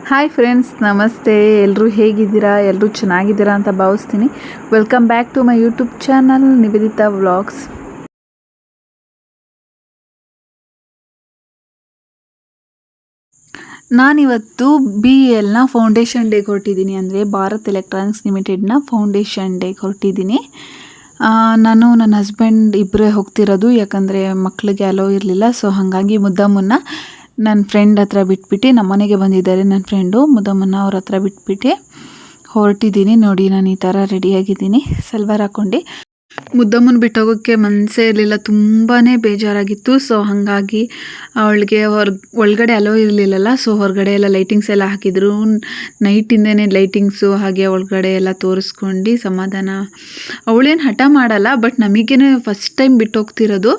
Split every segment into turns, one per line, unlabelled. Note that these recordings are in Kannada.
ಹಾಯ್ ಫ್ರೆಂಡ್ಸ್, ನಮಸ್ತೆ. ಎಲ್ಲರೂ ಹೇಗಿದ್ದೀರಾ? ಎಲ್ಲರೂ ಚೆನ್ನಾಗಿದ್ದೀರಾ ಅಂತ ಭಾವಿಸ್ತೀನಿ. Welcome back to my YouTube channel Nivedita vlogs. ನಾನಿವತ್ತು BELನ ಫೌಂಡೇಶನ್ ಡೇಗೆ ಹೊರಟಿದ್ದೀನಿ. ಅಂದರೆ ಭಾರತ್ ಎಲೆಕ್ಟ್ರಾನಿಕ್ಸ್ ಲಿಮಿಟೆಡ್ನ ಫೌಂಡೇಶನ್ ಡೇಗೆ ಹೊರಟಿದ್ದೀನಿ. ನಾನು ನನ್ನ ಹಸ್ಬೆಂಡ್ ಇಬ್ಬರೇ ಹೋಗ್ತಿರೋದು, ಯಾಕಂದರೆ ಮಕ್ಕಳಿಗೆ ಅಲೋ ಇರಲಿಲ್ಲ. ಸೊ ಹಾಗಾಗಿ ಮುದ್ದಮ್ಮನ್ನ ನನ್ನ ಫ್ರೆಂಡ್ ಹತ್ರ ಬಿಟ್ಬಿಟ್ಟು, ನಮ್ಮ ಮನೆಗೆ ಬಂದಿದ್ದಾರೆ ನನ್ನ ಫ್ರೆಂಡು ಮುದ್ದಮ್ಮನ, ಅವ್ರ ಹತ್ರ ಬಿಟ್ಬಿಟ್ಟು ಹೊರಟಿದ್ದೀನಿ. ನೋಡಿ, ನಾನು ಈ ಥರ ರೆಡಿಯಾಗಿದ್ದೀನಿ, ಸಲ್ವಾರ್ ಹಾಕ್ಕೊಂಡು. ಮುದ್ದಮ್ಮನ ಬಿಟ್ಟೋಗೋಕ್ಕೆ ಮನಸ್ಸೇ ಇರಲಿಲ್ಲ, ತುಂಬಾ ಬೇಜಾರಾಗಿತ್ತು. ಸೊ ಹಾಗಾಗಿ ಅವಳಿಗೆ ಒಳಗಡೆ ಅಲೋ ಇರಲಿಲ್ಲಲ್ಲ. ಸೊ ಹೊರಗಡೆ ಎಲ್ಲ ಲೈಟಿಂಗ್ಸ್ ಎಲ್ಲ ಹಾಕಿದ್ರು, ನೈಟಿಂದನೇ ಲೈಟಿಂಗ್ಸು, ಹಾಗೆ ಒಳಗಡೆ ಎಲ್ಲ ತೋರಿಸ್ಕೊಂಡು ಸಮಾಧಾನ. ಅವಳೇನು ಹಠ ಮಾಡಲ್ಲ, ಬಟ್ ನಮಗೇನೆ ಫಸ್ಟ್ ಟೈಮ್ ಬಿಟ್ಟೋಗ್ತಿರೋದು,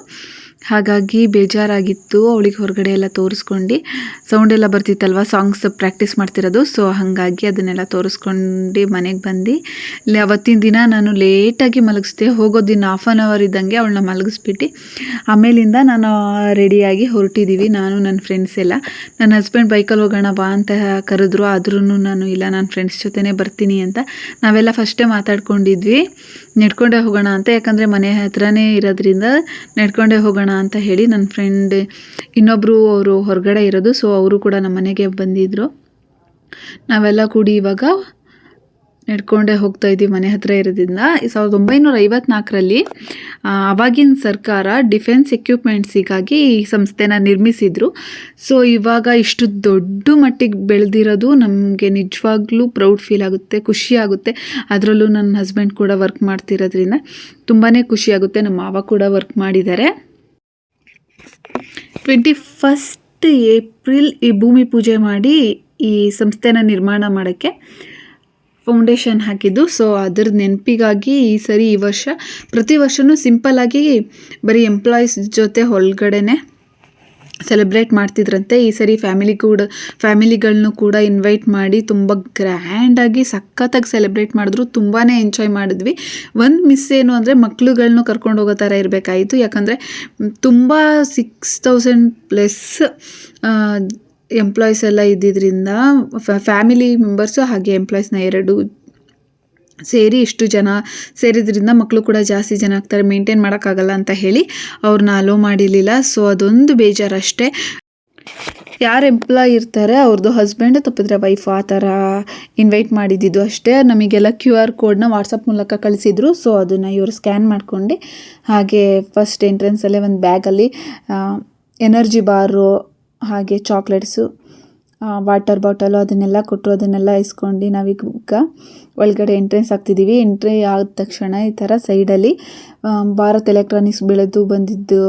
ಹಾಗಾಗಿ ಬೇಜಾರಾಗಿತ್ತು. ಅವಳಿಗೆ ಹೊರಗಡೆ ಎಲ್ಲ ತೋರಿಸ್ಕೊಂಡು, ಸೌಂಡ್ ಎಲ್ಲ ಬರ್ತಿತ್ತಲ್ವ, ಸಾಂಗ್ಸ್ ಪ್ರಾಕ್ಟೀಸ್ ಮಾಡ್ತಿರೋದು. ಸೊ ಹಾಗಾಗಿ ಅದನ್ನೆಲ್ಲ ತೋರಿಸ್ಕೊಂಡು ಮನೆಗೆ ಬಂದು, ಅವತ್ತಿನ ದಿನ ನಾನು ಲೇಟಾಗಿ ಮಲಗಿಸ್ದೆ. ಹೋಗೋ ದಿನ 1/2 hour ಇದ್ದಂಗೆ ಅವಳನ್ನ ಮಲಗಿಸ್ಬಿಟ್ಟು ಆಮೇಲಿಂದ ನಾನು ರೆಡಿಯಾಗಿ ಹೊರಟಿದ್ದೀವಿ, ನಾನು ನನ್ನ ಫ್ರೆಂಡ್ಸ್ ಎಲ್ಲ. ನನ್ನ ಹಸ್ಬೆಂಡ್ ಬೈಕಲ್ಲಿ ಹೋಗೋಣ ಬಾ ಅಂತ ಕರೆದ್ರು, ಆದ್ರೂ ನಾನು ಇಲ್ಲ, ನಾನು ಫ್ರೆಂಡ್ಸ್ ಜೊತೆನೇ ಬರ್ತೀನಿ ಅಂತ. ನಾವೆಲ್ಲ ಫಸ್ಟೇ ಮಾತಾಡ್ಕೊಂಡಿದ್ವಿ ನಡ್ಕೊಂಡೇ ಹೋಗೋಣ ಅಂತ, ಯಾಕಂದರೆ ಮನೆ ಹತ್ರನೇ ಇರೋದ್ರಿಂದ ನಡ್ಕೊಂಡೇ ಹೋಗೋಣ ಅಂತ ಹೇಳಿ. ನನ್ನ ಫ್ರೆಂಡ್ ಇನ್ನೊಬ್ಬರು ಅವರು ಹೊರಗಡೆ ಇರೋದು, ಸೊ ಅವರು ಕೂಡ ನಮ್ಮ ಮನೆಗೆ ಬಂದಿದ್ದರು. ನಾವೆಲ್ಲ ಕೂಡಿ ಇವಾಗ ನಡ್ಕೊಂಡೇ ಹೋಗ್ತಾ ಇದ್ದೀವಿ ಮನೆ ಹತ್ರ ಇರೋದ್ರಿಂದ. 1954ರಲ್ಲಿ ಆವಾಗಿನ ಸರ್ಕಾರ ಡಿಫೆನ್ಸ್ ಎಕ್ವಿಪ್ಮೆಂಟ್ಸಿಗಾಗಿ ಈ ಸಂಸ್ಥೆನ ನಿರ್ಮಿಸಿದ್ರು. ಸೊ ಇವಾಗ ಇಷ್ಟು ದೊಡ್ಡ ಮಟ್ಟಿಗೆ ಬೆಳೆದಿರೋದು ನಮಗೆ ನಿಜವಾಗ್ಲೂ ಪ್ರೌಡ್ ಫೀಲ್ ಆಗುತ್ತೆ, ಖುಷಿ ಆಗುತ್ತೆ. ಅದರಲ್ಲೂ ನನ್ನ ಹಸ್ಬೆಂಡ್ ಕೂಡ ವರ್ಕ್ ಮಾಡ್ತಿರೋದ್ರಿಂದ ತುಂಬಾ ಖುಷಿಯಾಗುತ್ತೆ. ನಮ್ಮ ಮಾವ ಕೂಡ ವರ್ಕ್ ಮಾಡಿದ್ದಾರೆ. 21 ಏಪ್ರಿಲ್ ಈ ಭೂಮಿ ಪೂಜೆ ಮಾಡಿ ಈ ಸಂಸ್ಥೆನ ನಿರ್ಮಾಣ ಮಾಡೋಕ್ಕೆ ಫೌಂಡೇಶನ್ ಹಾಕಿದ್ದು. ಸೊ ಅದರ ನೆನಪಿಗಾಗಿ ಈ ಸರಿ, ಈ ವರ್ಷ ಪ್ರತಿ ವರ್ಷವೂ ಸಿಂಪಲ್ಲಾಗಿ ಬರೀ ಎಂಪ್ಲಾಯೀಸ್ ಜೊತೆ ಒಳಗಡೆನೆ ಸೆಲೆಬ್ರೇಟ್ ಮಾಡ್ತಿದ್ರಂತೆ. ಈ ಸರಿ ಫ್ಯಾಮಿಲಿಗಳನ್ನೂ ಕೂಡ ಇನ್ವೈಟ್ ಮಾಡಿ ತುಂಬ ಗ್ರ್ಯಾಂಡಾಗಿ ಸಖತ್ತಾಗಿ ಸೆಲೆಬ್ರೇಟ್ ಮಾಡಿದ್ರು. ತುಂಬಾ ಎಂಜಾಯ್ ಮಾಡಿದ್ವಿ. ಒಂದು ಮಿಸ್ ಏನು ಅಂದರೆ ಮಕ್ಳುಗಳನ್ನೂ ಕರ್ಕೊಂಡು ಹೋಗೋ ಥರ ಇರಬೇಕಾಯಿತು, ಯಾಕಂದರೆ ತುಂಬ 6000+ ಎಂಪ್ಲಾಯೀಸ್ ಎಲ್ಲ ಇದ್ದಿದ್ದರಿಂದ, ಫ್ಯಾಮಿಲಿ ಮೆಂಬರ್ಸು ಹಾಗೆ ಎಂಪ್ಲಾಯೀಸ್ನ ಎರಡು ಸೇರಿ ಇಷ್ಟು ಜನ ಸೇರಿದ್ರಿಂದ ಮಕ್ಕಳು ಕೂಡ ಜಾಸ್ತಿ ಜನ ಆಗ್ತಾರೆ, ಮೇಂಟೈನ್ ಮಾಡೋಕ್ಕಾಗಲ್ಲ ಅಂತ ಹೇಳಿ ಅವ್ರನ್ನ ಅಲೋ ಮಾಡಿರಲಿಲ್ಲ. ಸೊ ಅದೊಂದು ಬೇಜಾರಷ್ಟೇ. ಯಾರು ಎಂಪ್ಲಾಯ್ ಇರ್ತಾರೆ ಅವ್ರದ್ದು ಹಸ್ಬೆಂಡ್, ತಪ್ಪಿದ್ರೆ ವೈಫ್, ಆ ಥರ ಇನ್ವೈಟ್ ಮಾಡಿದ್ದು ಅಷ್ಟೇ. ನಮಗೆಲ್ಲ QR ಕೋಡ್ನ ವಾಟ್ಸಪ್ ಮೂಲಕ ಕಳಿಸಿದ್ರು. ಸೊ ಅದನ್ನು ಇವರು ಸ್ಕ್ಯಾನ್ ಮಾಡ್ಕೊಂಡು, ಹಾಗೆ ಫಸ್ಟ್ ಎಂಟ್ರೆನ್ಸಲ್ಲೇ ಒಂದು ಬ್ಯಾಗಲ್ಲಿ ಎನರ್ಜಿ ಬಾರು, ಹಾಗೆ ಚಾಕ್ಲೇಟ್ಸು, ವಾಟರ್ ಬಾಟಲು ಅದನ್ನೆಲ್ಲ ಕೊಟ್ಟರು. ಅದನ್ನೆಲ್ಲ ಇಸ್ಕೊಂಡು ನಾವೀಗ ಒಳಗಡೆ ಎಂಟ್ರೆನ್ಸ್ ಆಗ್ತಿದ್ದೀವಿ. ಎಂಟ್ರಿ ಆದ ತಕ್ಷಣ ಈ ಥರ ಸೈಡಲ್ಲಿ ಭಾರತ್ ಎಲೆಕ್ಟ್ರಾನಿಕ್ಸ್ ಬೆಳೆದು ಬಂದಿದ್ದು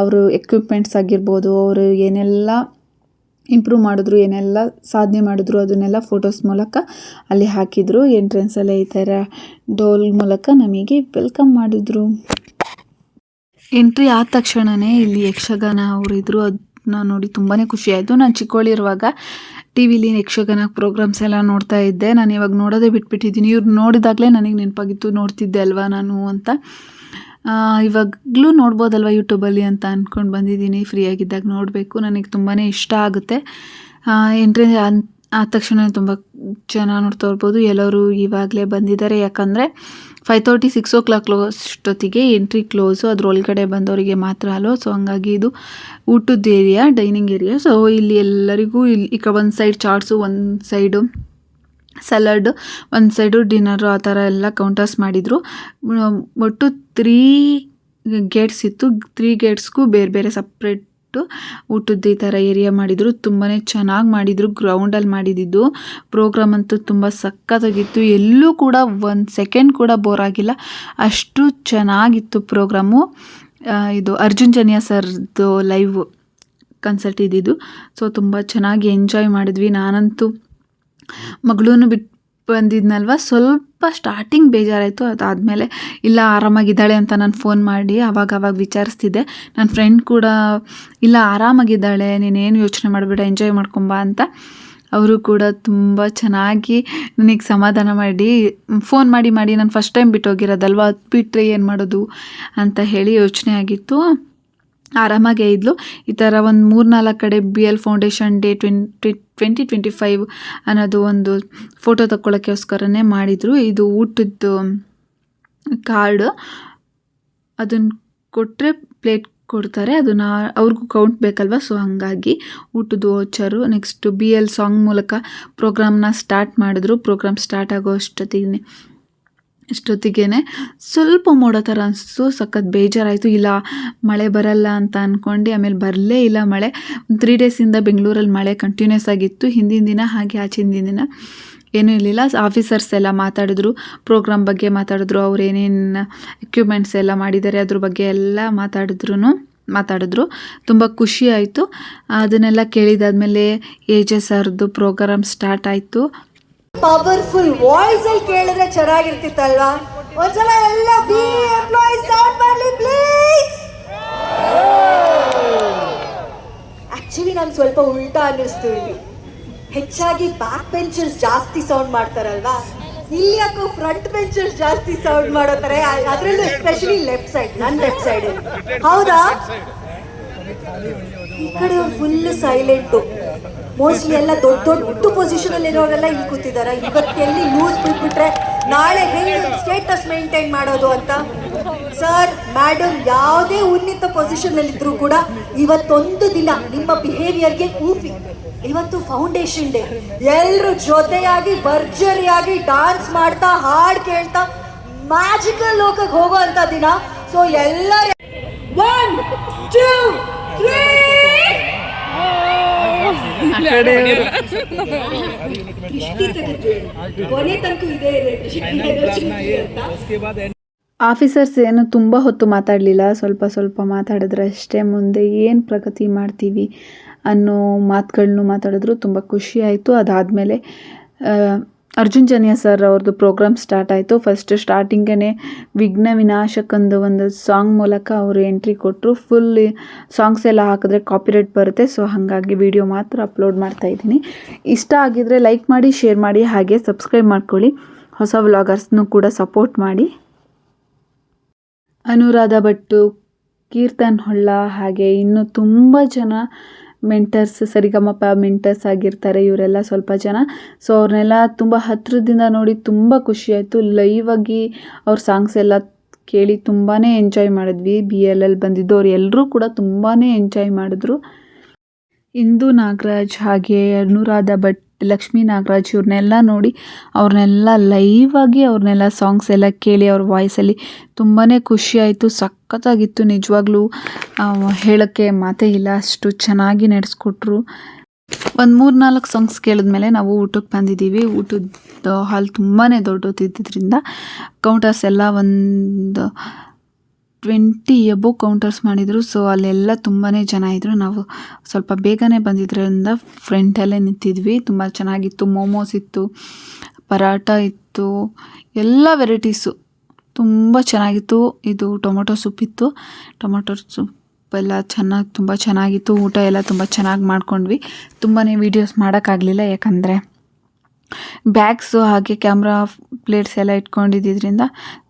ಅವರು ಎಕ್ವಿಪ್ಮೆಂಟ್ಸ್ ಆಗಿರ್ಬೋದು, ಅವರು ಏನೆಲ್ಲ ಇಂಪ್ರೂವ್ ಮಾಡಿದ್ರು, ಏನೆಲ್ಲ ಸಾಧನೆ ಮಾಡಿದ್ರು, ಅದನ್ನೆಲ್ಲ ಫೋಟೋಸ್ ಮೂಲಕ ಅಲ್ಲಿ ಹಾಕಿದರು. ಎಂಟ್ರೆನ್ಸಲ್ಲೇ ಈ ಥರ ಡೋಲ್ ಮೂಲಕ ನಮಗೆ ವೆಲ್ಕಮ್ ಮಾಡಿದ್ರು. ಎಂಟ್ರಿ ಆದ ತಕ್ಷಣವೇ ಇಲ್ಲಿ ಯಕ್ಷಗಾನ ಅವರಿದ್ರು. ಅದನ್ನ ನೋಡಿ ತುಂಬಾ ಖುಷಿ ಆಯಿತು. ನಾನು ಚಿಕ್ಕವಳಿರುವಾಗ TV ಯಕ್ಷಗಾನ ಪ್ರೋಗ್ರಾಮ್ಸ್ ಎಲ್ಲ ನೋಡ್ತಾ ಇದ್ದೆ. ನಾನು ಇವಾಗ ನೋಡೋದೇ ಬಿಟ್ಬಿಟ್ಟಿದ್ದೀನಿ. ಇವ್ರು ನೋಡಿದಾಗಲೇ ನನಗೆ ನೆನಪಾಗಿತ್ತು, ನೋಡ್ತಿದ್ದೆ ಅಲ್ವಾ ನಾನು ಅಂತ. ಇವಾಗಲೂ ನೋಡ್ಬೋದಲ್ವ ಯೂಟ್ಯೂಬಲ್ಲಿ ಅಂತ ಅಂದ್ಕೊಂಡು ಬಂದಿದ್ದೀನಿ. ಫ್ರೀಯಾಗಿದ್ದಾಗ ನೋಡಬೇಕು, ನನಗೆ ತುಂಬಾ ಇಷ್ಟ ಆಗುತ್ತೆ. ಎಂಟ್ರಿ ಆದ ತಕ್ಷಣ ತುಂಬ ಚೆನ್ನಾಗಿ ನೋಡ್ತಾ ಇರ್ಬೋದು. ಎಲ್ಲರೂ ಇವಾಗಲೇ ಬಂದಿದ್ದಾರೆ, ಯಾಕಂದರೆ 5:30 6 o'clock ಅಷ್ಟೊತ್ತಿಗೆ ಎಂಟ್ರಿ ಕ್ಲೋಸು. ಅದ್ರೊಳಗಡೆ ಬಂದವರಿಗೆ ಮಾತ್ರ ಅಲೋ. ಸೊ ಹಂಗಾಗಿ ಇದು ಊಟದ ಏರಿಯಾ, ಡೈನಿಂಗ್ ಏರಿಯಾ. ಸೊ ಇಲ್ಲಿ ಎಲ್ಲರಿಗೂ ಈ ಒಂದು ಸೈಡ್ ಚಾಟ್ಸು, ಒಂದು ಸೈಡು ಸಲಾಡ್, ಒಂದು ಸೈಡು ಡಿನ್ನರು, ಆ ಥರ ಎಲ್ಲ ಕೌಂಟರ್ಸ್ ಮಾಡಿದರು. ಒಟ್ಟು 3 ಗೇಟ್ಸ್ ಇತ್ತು. 3 ಗೇಟ್ಸ್ಗೂ ಬೇರೆ ಬೇರೆ ಸಪ್ರೇಟ್ ಊಟದ್ದು ಈ ಥರ ಏರಿಯಾ ಮಾಡಿದರು. ತುಂಬಾ ಚೆನ್ನಾಗಿ ಮಾಡಿದರು. ಗ್ರೌಂಡಲ್ಲಿ ಮಾಡಿದ್ದು ಪ್ರೋಗ್ರಾಮ್ ಅಂತೂ ತುಂಬ ಸಖತ್ತಾಗಿತ್ತು. ಎಲ್ಲೂ ಕೂಡ 1 ಸೆಕೆಂಡ್ ಕೂಡ ಬೋರ್ ಆಗಿಲ್ಲ, ಅಷ್ಟು ಚೆನ್ನಾಗಿತ್ತು ಪ್ರೋಗ್ರಾಮು. ಇದು ಅರ್ಜುನ್ ಜನ್ಯ ಸರ್ದು ಲೈವ್ ಕನ್ಸರ್ಟ್ ಇದ್ದಿದ್ದು. ಸೊ ತುಂಬ ಚೆನ್ನಾಗಿ ಎಂಜಾಯ್ ಮಾಡಿದ್ವಿ. ನಾನಂತೂ ಮಗಳೂ ಬಿಟ್ಟು ಬಂದಿದ್ನಲ್ವ, ಸ್ವಲ್ಪ ಸ್ಟಾರ್ಟಿಂಗ್ ಬೇಜಾರಾಯಿತು. ಅದಾದಮೇಲೆ ಇಲ್ಲ ಆರಾಮಾಗಿದ್ದಾಳೆ ಅಂತ ನಾನು ಫೋನ್ ಮಾಡಿ ಆವಾಗ ವಿಚಾರಿಸ್ತಿದ್ದೆ. ನನ್ನ ಫ್ರೆಂಡ್ ಕೂಡ ಇಲ್ಲ ಆರಾಮಾಗಿದ್ದಾಳೆ, ನೀನೇನು ಯೋಚನೆ ಮಾಡಬೇಡ, ಎಂಜಾಯ್ ಮಾಡ್ಕೊಂಬ ಅಂತ. ಅವರು ಕೂಡ ತುಂಬ ಚೆನ್ನಾಗಿ ನನಗೆ ಸಮಾಧಾನ ಮಾಡಿ ಫೋನ್ ಮಾಡಿ ನಾನು ಫಸ್ಟ್ ಟೈಮ್ ಬಿಟ್ಟೋಗಿರೋದಲ್ವ, ಅದು ಬಿಟ್ಟರೆ ಏನು ಮಾಡೋದು ಅಂತ ಹೇಳಿ ಯೋಚನೆ ಆಗಿತ್ತು. ಆರಾಮಾಗೇ ಇದ್ಲು. ಈ ಥರ ಒಂದು 3-4 ಕಡೆ BL ಫೌಂಡೇಶನ್ ಡೇ 2025 ಅನ್ನೋದು ಒಂದು ಫೋಟೋ ತಕ್ಕೊಳ್ಳೋಕ್ಕೋಸ್ಕರನೇ ಮಾಡಿದರು. ಇದು ಊಟದ್ದು ಕಾರ್ಡ್, ಅದನ್ನು ಕೊಟ್ಟರೆ ಪ್ಲೇಟ್ ಕೊಡ್ತಾರೆ, ಅದನ್ನು ಅವ್ರಿಗೂ ಕೌಂಟ್ ಬೇಕಲ್ವ, ಸೊ ಹಾಗಾಗಿ ಊಟದ ವೋಚರು. ನೆಕ್ಸ್ಟು BL ಸಾಂಗ್ ಮೂಲಕ ಪ್ರೋಗ್ರಾಮ್ನ ಸ್ಟಾರ್ಟ್ ಮಾಡಿದ್ರು. ಪ್ರೋಗ್ರಾಮ್ ಸ್ಟಾರ್ಟ್ ಆಗೋ ಅಷ್ಟೊತ್ತಿಗೆ ಸ್ವಲ್ಪ ಮೋಡ ಥರ ಅನಿಸ್ತು, ಸಖತ್ ಬೇಜಾರಾಯಿತು. ಇಲ್ಲ ಮಳೆ ಬರಲ್ಲ ಅಂತ ಅಂದ್ಕೊಂಡು, ಆಮೇಲೆ ಬರಲೇ ಇಲ್ಲ ಮಳೆ. 3 ಡೇಸಿಂದ ಬೆಂಗಳೂರಲ್ಲಿ ಮಳೆ ಕಂಟಿನ್ಯೂಸ್ ಆಗಿತ್ತು. ಹಿಂದಿನ ದಿನ ಹಾಗೆ ಆಚಿನ ದಿನ ಏನೂ ಇರಲಿಲ್ಲ. ಆಫೀಸರ್ಸ್ ಎಲ್ಲ ಮಾತಾಡಿದ್ರು, ಪ್ರೋಗ್ರಾಮ್ ಬಗ್ಗೆ ಮಾತಾಡಿದ್ರು, ಅವ್ರು ಏನೇನು ಎಕ್ವಿಪ್ಮೆಂಟ್ಸ್ ಎಲ್ಲ ಮಾಡಿದ್ದಾರೆ ಅದ್ರ ಬಗ್ಗೆ ಎಲ್ಲ ಮಾತಾಡಿದ್ರು. ತುಂಬ ಖುಷಿ ಆಯಿತು. ಅದನ್ನೆಲ್ಲ ಕೇಳಿದಾದ್ಮೇಲೆ AJ ಸರ್ದು ಪ್ರೋಗ್ರಾಮ್ ಸ್ಟಾರ್ಟ್ ಆಯಿತು.
ಪವರ್ಫುಲ್ ವಾಯ್ಸ್ ಅಲ್ಲಿ ಕೇಳಿದ್ರೆ ಚೆನ್ನಾಗಿರ್ತಿತ್ತಲ್ವಾ? ಒಂದ್ಸಲ ಎಲ್ಲ ಬಿ ಎಂಪ್ಲಾಯೀಸ್ ಸೌಂಡ್ ಮಾಡಲಿ ಪ್ಲೀಸ್. ಆಕ್ಚುಲಿ ನಾನು ಸ್ವಲ್ಪ ಉಲ್ಟಾ ಅನ್ನಿಸ್ತು. ಇಲ್ಲಿ ಹೆಚ್ಚಾಗಿ ಬ್ಯಾಕ್ ಬೆಂಚರ್ಸ್ ಜಾಸ್ತಿ ಸೌಂಡ್ ಮಾಡ್ತಾರಲ್ವಾ, ಇಲ್ಲಿ ಯಾಕೋ ಫ್ರಂಟ್ ಬೆಂಚರ್ಸ್ ಜಾಸ್ತಿ ಸೌಂಡ್ ಮಾಡೋತಾರೆ, ಅದರಲ್ಲೂ ಎಸ್ಪೆಷಲಿ ಲೆಫ್ಟ್ ಸೈಡ್, ನನ್ನ ಲೆಫ್ಟ್ ಸೈಡ್. ಹೌದಾ? ಈ ಕಡೆ ಫುಲ್ ಸೈಲೆಂಟು. ಮೋಸ್ಟ್ಲಿ ಎಲ್ಲ ದೊಡ್ಡ ಪೊಸಿಷನ್ ಅಲ್ಲಿ ಇರೋರೆಲ್ಲ ಇಲ್ಲಿ ಕೂತಿದ್ದಾರೆ. ಇವತ್ತೆಲ್ಲಿ ನ್ಯೂಸ್ ಬಿಟ್ಬಿಟ್ರೆ ನಾಳೆ ಹೆಂಗೆ ಸ್ಟೇಟಸ್ ಮೇಂಟೈನ್ ಮಾಡೋದು ಅಂತ. ಸರ್, ಮೇಡಮ್ ಯಾವುದೇ ಉನ್ನತ ಪೊಸಿಷನ್ ಅಲ್ಲಿ ಇದ್ರೂ ಕೂಡ ಇವತ್ತೊಂದು ದಿನ ನಿಮ್ಮ ಬಿಹೇವಿಯರ್ಗೆ ಊಫಿ. ಇವತ್ತು ಫೌಂಡೇಶನ್ ಡೇ, ಎಲ್ಲರೂ ಜೊತೆಯಾಗಿ ಭರ್ಜರಿಯಾಗಿ ಡಾನ್ಸ್ ಮಾಡ್ತಾ ಹಾಡು ಕೇಳ್ತಾ ಮ್ಯಾಜಿಕಲ್ ಲೋಕಕ್ಕೆ ಹೋಗೋ ಅಂತ ದಿನ. ಸೊ ಎಲ್ಲರೂ 1 2 3 ಕೊನೆ ತನಕ ಇದೆ.
ಆಫೀಸರ್ಸ್ ಏನು ತುಂಬ ಹೊತ್ತು ಮಾತಾಡಲಿಲ್ಲ, ಸ್ವಲ್ಪ ಮಾತಾಡಿದ್ರೆ ಅಷ್ಟೇ. ಮುಂದೆ ಏನು ಪ್ರಗತಿ ಮಾಡ್ತೀವಿ ಅನ್ನೋ ಮಾತುಗಳನ್ನು ಮಾತಾಡಿದ್ರು. ತುಂಬ ಖುಷಿ ಆಯಿತು. ಅದಾದಮೇಲೆ ಅರ್ಜುನ್ ಜನ್ಯ ಸರ್ ಅವ್ರದ್ದು ಪ್ರೋಗ್ರಾಮ್ ಸ್ಟಾರ್ಟ್ ಆಯಿತು. ಫಸ್ಟ್ ಸ್ಟಾರ್ಟಿಂಗೇ ವಿಘ್ನ ವಿನಾಶಕಂದು ಒಂದು ಸಾಂಗ್ ಮೂಲಕ ಅವರು ಎಂಟ್ರಿ ಕೊಟ್ಟರು. ಫುಲ್ ಸಾಂಗ್ಸ್ ಎಲ್ಲ ಹಾಕಿದ್ರೆ ಕಾಪಿರೈಟ್ ಬರುತ್ತೆ, ಸೊ ಹಾಗಾಗಿ ವಿಡಿಯೋ ಮಾತ್ರ ಅಪ್ಲೋಡ್ ಮಾಡ್ತಾಯಿದ್ದೀನಿ. ಇಷ್ಟ ಆಗಿದರೆ ಲೈಕ್ ಮಾಡಿ, ಶೇರ್ ಮಾಡಿ, ಹಾಗೆ ಸಬ್ಸ್ಕ್ರೈಬ್ ಮಾಡ್ಕೊಳ್ಳಿ. ಹೊಸ ವ್ಲಾಗರ್ಸ್ನೂ ಕೂಡ ಸಪೋರ್ಟ್ ಮಾಡಿ. ಅನುರಾಧ ಭಟ್ಟು, ಕೀರ್ತನ್ ಹೊಳ್ಳ, ಹಾಗೆ ಇನ್ನೂ ತುಂಬ ಜನ ಮೆಂಟರ್ಸ್, ಸರಿಗಮಪ ಮೆಂಟರ್ಸ್ ಆಗಿರ್ತಾರೆ ಇವರೆಲ್ಲ ಸ್ವಲ್ಪ ಜನ. ಸೊ ಅವ್ರನ್ನೆಲ್ಲ ತುಂಬ ಹತ್ತಿರದಿಂದ ನೋಡಿ ತುಂಬ ಖುಷಿಯಾಯಿತು. ಲೈವ್ ಆಗಿ ಅವ್ರ ಸಾಂಗ್ಸ್ ಎಲ್ಲ ಕೇಳಿ ತುಂಬಾ ಎಂಜಾಯ್ ಮಾಡಿದ್ವಿ. BL ಬಂದಿದ್ದವ್ರು ಎಲ್ಲರೂ ಕೂಡ ತುಂಬಾ ಎಂಜಾಯ್ ಮಾಡಿದ್ರು. ಇಂದು ನಾಗರಾಜ್, ಹಾಗೆ ಅನುರಾಧ ಭಟ್, ಲಕ್ಷ್ಮೀ ನಾಗರಾಜ್ ಇವ್ರನ್ನೆಲ್ಲ ನೋಡಿ, ಅವ್ರನ್ನೆಲ್ಲ ಲೈವ್ ಆಗಿ ಅವ್ರನ್ನೆಲ್ಲ ಸಾಂಗ್ಸ್ ಎಲ್ಲ ಕೇಳಿ ಅವ್ರ ವಾಯ್ಸಲ್ಲಿ ತುಂಬಾ ಖುಷಿಯಾಯಿತು. ಸಖತ್ತಾಗಿತ್ತು ನಿಜವಾಗ್ಲೂ, ಹೇಳೋಕ್ಕೆ ಮಾತೇ ಇಲ್ಲ, ಅಷ್ಟು ಚೆನ್ನಾಗಿ ನಡೆಸ್ಕೊಟ್ರು. ಒಂದು 3-4 ಸಾಂಗ್ಸ್ ಕೇಳಿದ್ಮೇಲೆ ನಾವು ಊಟಕ್ಕೆ ಬಂದಿದ್ದೀವಿ. ಊಟದ ಹಾಲ್ ತುಂಬಾ ದೊಡ್ಡದಿದ್ದರಿಂದ ಕೌಂಟರ್ಸ್ ಎಲ್ಲ ಒಂದು 20 ಎಬೋ ಕೌಂಟರ್ಸ್ ಮಾಡಿದರು. ಸೊ ಅಲ್ಲೆಲ್ಲ ತುಂಬಾ ಜನ ಇದ್ದರು. ನಾವು ಸ್ವಲ್ಪ ಬೇಗನೆ ಬಂದಿದ್ದರಿಂದ ಫ್ರಂಟಲ್ಲೇ ನಿಂತಿದ್ವಿ. ತುಂಬ ಚೆನ್ನಾಗಿತ್ತು. ಮೋಮೋಸ್ ಇತ್ತು, ಪರಾಟ ಇತ್ತು, ಎಲ್ಲ ವೆರೈಟೀಸು ತುಂಬ ಚೆನ್ನಾಗಿತ್ತು. ಇದು ಟೊಮೊಟೊ ಸೂಪ್ ಇತ್ತು. ಟೊಮೊಟೊ ಸೂಪ್ ಎಲ್ಲ ತುಂಬ ಚೆನ್ನಾಗಿತ್ತು. ಊಟ ಎಲ್ಲ ತುಂಬ ಚೆನ್ನಾಗಿ ಮಾಡ್ಕೊಂಡ್ವಿ. ತುಂಬಾ ವೀಡಿಯೋಸ್ ಮಾಡೋಕ್ಕಾಗಲಿಲ್ಲ, ಯಾಕಂದರೆ ಬ್ಯಾಗ್ಸು ಹಾಗೆ ಕ್ಯಾಮ್ರಾ ಪ್ಲೇಟ್ಸ್ ಎಲ್ಲ ಇಟ್ಕೊಂಡಿದ್ದರಿಂದ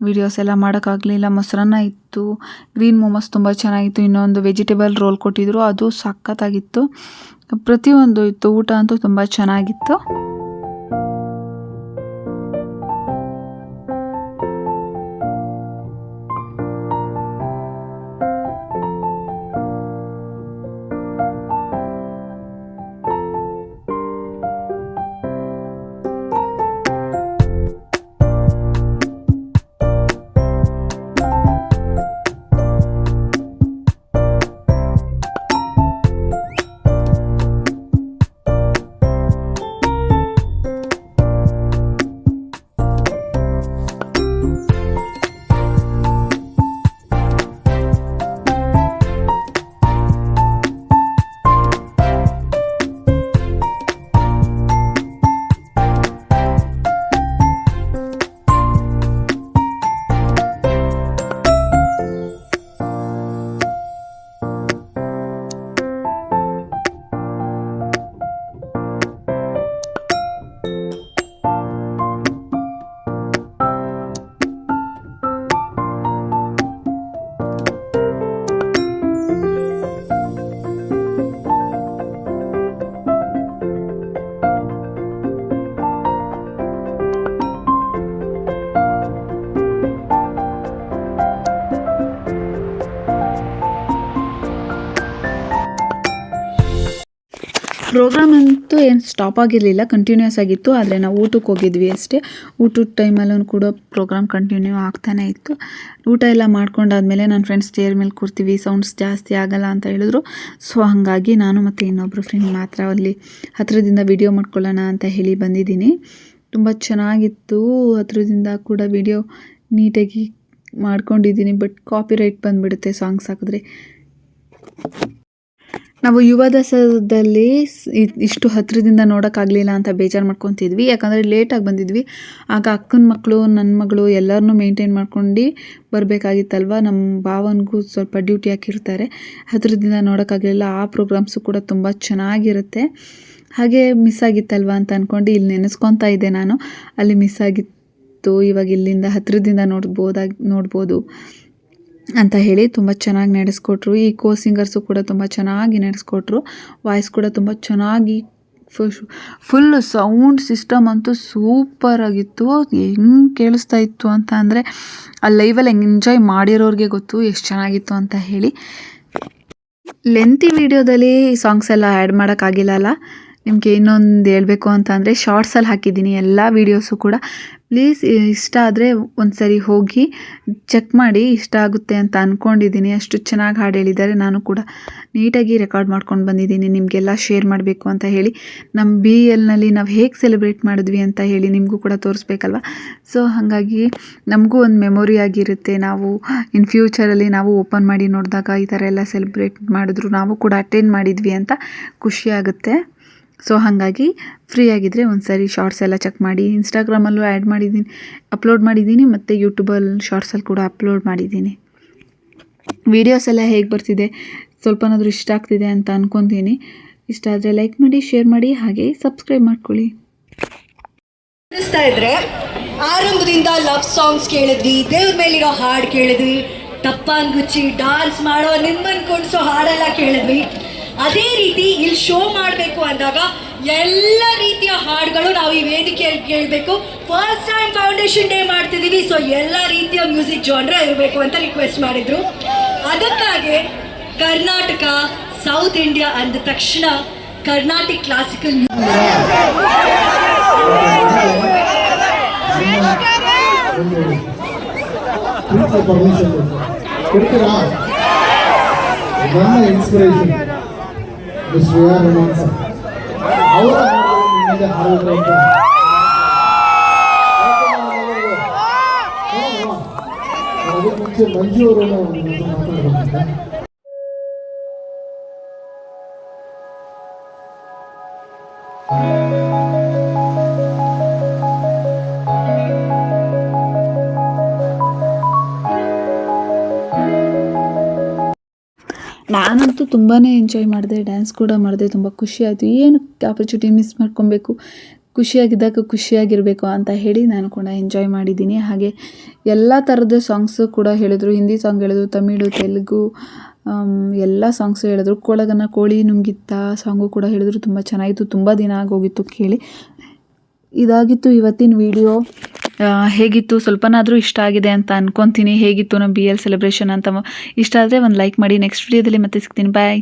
ವೀಡಿಯೋಸ್ ಎಲ್ಲ ಮಾಡೋಕ್ಕಾಗಲಿಲ್ಲ. ಮೊಸರನ್ನ ಇತ್ತು, ಗ್ರೀನ್ ಮೋಮೋಸ್ ತುಂಬ ಚೆನ್ನಾಗಿತ್ತು, ಇನ್ನೊಂದು ವೆಜಿಟೇಬಲ್ ರೋಲ್ ಕೊಟ್ಟಿದ್ರು, ಅದು ಸಖತ್ತಾಗಿತ್ತು. ಪ್ರತಿಯೊಂದು ಇತ್ತು. ಊಟ ಅಂತೂ ತುಂಬ ಚೆನ್ನಾಗಿತ್ತು. ಪ್ರೋಗ್ರಾಮ್ ಅಂತೂ ಏನು ಸ್ಟಾಪ್ ಆಗಿರಲಿಲ್ಲ, ಕಂಟಿನ್ಯೂಸ್ ಆಗಿತ್ತು. ಆದರೆ ನಾವು ಊಟಕ್ಕೆ ಹೋಗಿದ್ವಿ ಅಷ್ಟೇ. ಊಟದ ಟೈಮಲ್ಲೂ ಕೂಡ ಪ್ರೋಗ್ರಾಮ್ ಕಂಟಿನ್ಯೂ ಆಗ್ತಾನೆ ಇತ್ತು. ಊಟ ಎಲ್ಲ ಮಾಡ್ಕೊಂಡಾದ್ಮೇಲೆ ನನ್ನ ಫ್ರೆಂಡ್ಸ್ ಚೇರ್ ಮೇಲೆ ಕೂರ್ತೀವಿ, ಸೌಂಡ್ಸ್ ಜಾಸ್ತಿ ಆಗಲ್ಲ ಅಂತ ಹೇಳಿದ್ರು. ಸೊ ಹಾಗಾಗಿ ನಾನು ಮತ್ತು ಇನ್ನೊಬ್ಬರು ಫ್ರೆಂಡ್ ಮಾತ್ರ ಅಲ್ಲಿ ಹತ್ತಿರದಿಂದ ವಿಡಿಯೋ ಮಾಡ್ಕೊಳ್ಳೋಣ ಅಂತ ಹೇಳಿ ಬಂದಿದ್ದೀನಿ. ತುಂಬ ಚೆನ್ನಾಗಿತ್ತು. ಹತ್ತಿರದಿಂದ ಕೂಡ ವಿಡಿಯೋ ನೀಟಾಗಿ ಮಾಡ್ಕೊಂಡಿದ್ದೀನಿ. ಬಟ್ ಕಾಪಿರೈಟ್ ಬಂದುಬಿಡುತ್ತೆ ಸಾಂಗ್ಸ್ ಹಾಕಿದ್ರೆ. ನಾವು ಯುವ ದಸರಾದಲ್ಲಿ ಇಷ್ಟು ಹತ್ತಿರದಿಂದ ನೋಡೋಕ್ಕಾಗಲಿಲ್ಲ ಅಂತ ಬೇಜಾರು ಮಾಡ್ಕೊತಿದ್ವಿ. ಯಾಕಂದರೆ ಲೇಟಾಗಿ ಬಂದಿದ್ವಿ. ಆಗ ಅಕ್ಕನ ಮಕ್ಕಳು, ನನ್ನ ಮಗಳು ಎಲ್ಲರನ್ನೂ ಮೇಂಟೈನ್ ಮಾಡ್ಕೊಂಡು ಬರಬೇಕಾಗಿತ್ತಲ್ವ. ನಮ್ಮ ಭಾವನಿಗೂ ಸ್ವಲ್ಪ ಡ್ಯೂಟಿ ಹಾಕಿರ್ತಾರೆ. ಹತ್ತಿರದಿಂದ ನೋಡೋಕ್ಕಾಗಲಿಲ್ಲ. ಆ ಪ್ರೋಗ್ರಾಮ್ಸು ಕೂಡ ತುಂಬ ಚೆನ್ನಾಗಿರುತ್ತೆ. ಹಾಗೆ ಮಿಸ್ ಆಗಿತ್ತಲ್ವ ಅಂತ ಅಂದ್ಕೊಂಡು ಇಲ್ಲಿ ನೆನೆಸ್ಕೊತಾ ಇದ್ದೆ ನಾನು. ಅಲ್ಲಿ ಮಿಸ್ ಆಗಿತ್ತು, ಇವಾಗ ಇಲ್ಲಿಂದ ಹತ್ತಿರದಿಂದ ನೋಡ್ಬೋದು ಅಂತ ಹೇಳಿ ತುಂಬ ಚೆನ್ನಾಗಿ ನಡೆಸ್ಕೊಟ್ರು. ಈ ಸಿಂಗರ್ಸು ಕೂಡ ತುಂಬ ಚೆನ್ನಾಗಿ ನಡೆಸ್ಕೊಟ್ರು. ವಾಯ್ಸ್ ಕೂಡ ತುಂಬ ಚೆನ್ನಾಗಿ, ಫುಲ್ ಸೌಂಡ್ ಸಿಸ್ಟಮ್ ಅಂತೂ ಸೂಪರಾಗಿತ್ತು. ಹೆಂಗೆ ಕೇಳಿಸ್ತಾ ಇತ್ತು ಅಂತ ಅಂದರೆ ಆ ಲೈವಲ್ಲಿ ಹೆಂಗೆ ಎಂಜಾಯ್ ಮಾಡಿರೋರಿಗೆ ಗೊತ್ತು ಎಷ್ಟು ಚೆನ್ನಾಗಿತ್ತು ಅಂತ ಹೇಳಿ. ಲೆಂತಿ ವಿಡಿಯೋದಲ್ಲಿ ಸಾಂಗ್ಸ್ ಎಲ್ಲ ಆ್ಯಡ್ ಮಾಡೋಕ್ಕಾಗಿಲ್ಲಲ್ಲ. ನಿಮಗೆ ಇನ್ನೊಂದು ಹೇಳಬೇಕು ಅಂತ ಅಂದರೆ ಶಾರ್ಟ್ಸಲ್ಲಿ ಹಾಕಿದ್ದೀನಿ ಎಲ್ಲ ವೀಡಿಯೋಸು ಕೂಡ. ಪ್ಲೀಸ್ ಇಷ್ಟ ಆದರೆ ಒಂದು ಸರಿ ಹೋಗಿ ಚೆಕ್ ಮಾಡಿ. ಇಷ್ಟ ಆಗುತ್ತೆ ಅಂತ ಅಂದ್ಕೊಂಡಿದ್ದೀನಿ. ಅಷ್ಟು ಚೆನ್ನಾಗಿ ಹಾಡು ಹೇಳಿದ್ದಾರೆ. ನಾನು ಕೂಡ ನೀಟಾಗಿ ರೆಕಾರ್ಡ್ ಮಾಡ್ಕೊಂಡು ಬಂದಿದ್ದೀನಿ ನಿಮಗೆಲ್ಲ ಶೇರ್ ಮಾಡಬೇಕು ಅಂತ ಹೇಳಿ. ನಮ್ಮ BLನಲ್ಲಿ ನಾವು ಹೇಗೆ ಸೆಲೆಬ್ರೇಟ್ ಮಾಡಿದ್ವಿ ಅಂತ ಹೇಳಿ ನಿಮಗೂ ಕೂಡ ತೋರಿಸ್ಬೇಕಲ್ವ. ಸೊ ಹಾಗಾಗಿ ನಮಗೂ ಒಂದು ಮೆಮೊರಿ ಆಗಿರುತ್ತೆ. ನಾವು ಇನ್ ಫ್ಯೂಚರಲ್ಲಿ ನಾವು ಓಪನ್ ಮಾಡಿ ನೋಡಿದಾಗ ಈ ಥರ ಎಲ್ಲ ಸೆಲೆಬ್ರೇಟ್ ಮಾಡಿದ್ರು, ನಾವು ಕೂಡ ಅಟೆಂಡ್ ಮಾಡಿದ್ವಿ ಅಂತ ಖುಷಿಯಾಗುತ್ತೆ. ಸೊ ಹಾಗಾಗಿ ಫ್ರೀ ಆಗಿದ್ದರೆ ಒಂದು ಸರಿ ಶಾರ್ಟ್ಸ್ ಎಲ್ಲ ಚೆಕ್ ಮಾಡಿ. ಇನ್ಸ್ಟಾಗ್ರಾಮಲ್ಲೂ ಅಪ್ಲೋಡ್ ಮಾಡಿದ್ದೀನಿ ಮತ್ತು ಯೂಟ್ಯೂಬಲ್ಲಿ ಶಾರ್ಟ್ಸಲ್ಲಿ ಕೂಡ ಅಪ್ಲೋಡ್ ಮಾಡಿದ್ದೀನಿ. ವೀಡಿಯೋಸ್ ಎಲ್ಲ ಹೇಗೆ ಬರ್ತಿದೆ, ಸ್ವಲ್ಪನಾದರೂ ಇಷ್ಟ ಆಗ್ತಿದೆ ಅಂತ ಅಂದ್ಕೊತೀನಿ. ಇಷ್ಟ ಆದರೆ ಲೈಕ್ ಮಾಡಿ, ಶೇರ್ ಮಾಡಿ, ಹಾಗೆ ಸಬ್ಸ್ಕ್ರೈಬ್ ಮಾಡ್ಕೊಳ್ಳಿ.
ಇದ್ರೆ ಆರಂಭದಿಂದ ಲವ್ ಸಾಂಗ್ಸ್ ಕೇಳಿದ್ವಿ, ದೇವ್ರ ಮೇಲಿರೋ ಹಾಡು ಕೇಳಿದ್ವಿ, ಟಪ್ಪಾಂಗುಚ್ಚಿ ಡಾನ್ಸ್ ಮಾಡೋ ನಿಮ್ಮನ್ನು ಕೊಡಿಸೋ ಹಾಡೆಲ್ಲ ಕೇಳಿದ್ವಿ. ಅದೇ ರೀತಿ ಇಲ್ಲಿ ಶೋ ಮಾಡಬೇಕು ಅಂದಾಗ ಎಲ್ಲ ರೀತಿಯ ಹಾಡುಗಳು ನಾವು ಈ ವೇದಿಕೆಯಲ್ಲಿ ಕೇಳಬೇಕು. ಫಸ್ಟ್ ಟೈಮ್ ಫೌಂಡೇಶನ್ ಡೇ ಮಾಡ್ತಿದ್ದೀವಿ. ಸೊ ಎಲ್ಲ ರೀತಿಯ ಮ್ಯೂಸಿಕ್ ಜಾನ್ರ ಇರಬೇಕು ಅಂತ ರಿಕ್ವೆಸ್ಟ್ ಮಾಡಿದ್ರು. ಅದಕ್ಕಾಗಿ ಕರ್ನಾಟಕ, ಸೌತ್ ಇಂಡಿಯಾ ಅಂದ ತಕ್ಷಣ Carnatic classical
inspiration Shreya Raman sir ಅವರ ಹಾಡಬೇಕು ಅಂತ ಅದಕ್ಕೆ ಮುಂಚೆ ಮಂಜು ಅವರು ಮಾತಾಡಬೇಕಂತ.
ನಾನಂತೂ ತುಂಬಾ ಎಂಜಾಯ್ ಮಾಡಿದೆ, ಡ್ಯಾನ್ಸ್ ಕೂಡ ಮಾಡಿದೆ. ತುಂಬ ಖುಷಿಯಾಯಿತು. ಏನು ಆಪರ್ಚುನಿಟಿ ಮಿಸ್ ಮಾಡ್ಕೊಬೇಕು, ಖುಷಿಯಾಗಿದ್ದಾಗ ಖುಷಿಯಾಗಿರಬೇಕು ಅಂತ ಹೇಳಿ ನಾನು ಕೂಡ ಎಂಜಾಯ್ ಮಾಡಿದ್ದೀನಿ. ಹಾಗೆ ಎಲ್ಲ ಥರದ ಸಾಂಗ್ಸು ಕೂಡ ಹೇಳಿದ್ರು. ಹಿಂದಿ ಸಾಂಗ್ ಹೇಳಿದ್ರು, ತಮಿಳು, ತೆಲುಗು ಎಲ್ಲ ಸಾಂಗ್ಸು ಹೇಳಿದ್ರು. ಕೋಳಿ ನುಂಗಿತ್ತ ಸಾಂಗು ಕೂಡ ಹೇಳಿದ್ರು. ತುಂಬ ಚೆನ್ನಾಗಿತ್ತು. ತುಂಬ ದಿನ ಆಗೋಗಿತ್ತು ಕೇಳಿ. ಇದಾಗಿತ್ತು ಇವತ್ತಿನ ವಿಡಿಯೋ. ಹೇಗಿತ್ತು, ಸ್ವಲ್ಪನಾದರೂ ಇಷ್ಟ ಆಗಿದೆ ಅಂತ ಅಂದ್ಕೊತೀನಿ. ಹೇಗಿತ್ತು ನಮ್ಮ BL ಸೆಲೆಬ್ರೇಷನ್ ಅಂತ ಇಷ್ಟ ಆದರೆ ಒಂದು ಲೈಕ್ ಮಾಡಿ. ನೆಕ್ಸ್ಟ್ ವಿಡಿಯೋದಲ್ಲಿ ಮತ್ತೆ ಸಿಗ್ತೀನಿ. ಬಾಯ್.